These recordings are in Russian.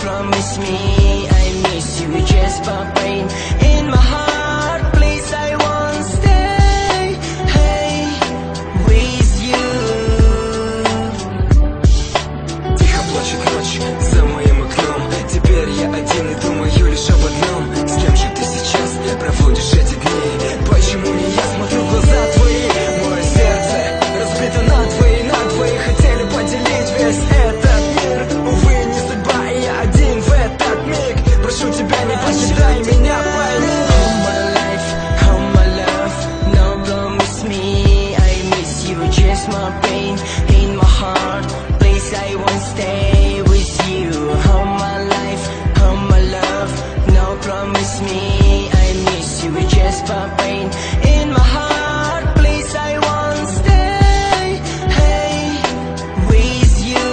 promise me I miss you, just for pain in my heart. Please, I won't stay, hey, with you. Тихо плачет ночь за моим окном. Теперь я один и думаю лишь об одном. С кем же ты сейчас проводишь эти дни? Почему не я смотрю в глаза твои? Мое сердце разбито надвое. Хотели поделить весь этот мир. Увы, не судьба, и я один в этот миг. Прошу тебя, не покидай меня, пойми. All my life, all my love, no promise me I miss you, just my pain in my heart. Please, I won't stay with you. All my life, all my love, no promise me I miss you, just my pain in my heart. Please, I won't stay, hey, with you.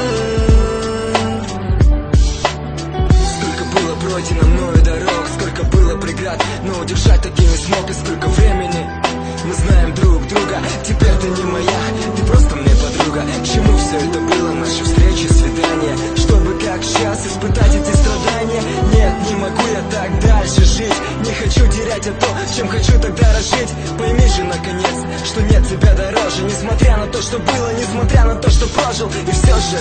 Сколько было пройдено мною дорог, сколько было преград, но удержать таки не смог. И сколько времени мы знаем друг друга. Теперь ты не моя, ты просто мне подруга. К чему все это было, наши встречи, свидания? Чтобы как сейчас испытать эти страдания? Нет, не могу я так дальше жить. Не хочу терять то, чем хочу тогда разжить. Пойми же наконец, что нет тебя дороже. Несмотря на то, что было, несмотря на то, что прожил. И все же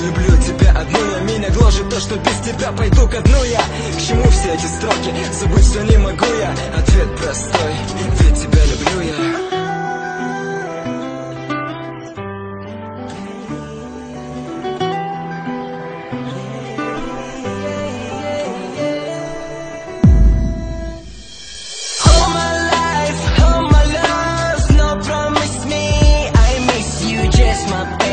люблю тебя одну я, меня гложет то, что без тебя пойду ко дну я. К чему все эти строки, забыть все не могу я. Ответ простой, ведь тебя люблю я. All my life, all my love, no promise me I miss you, just my pain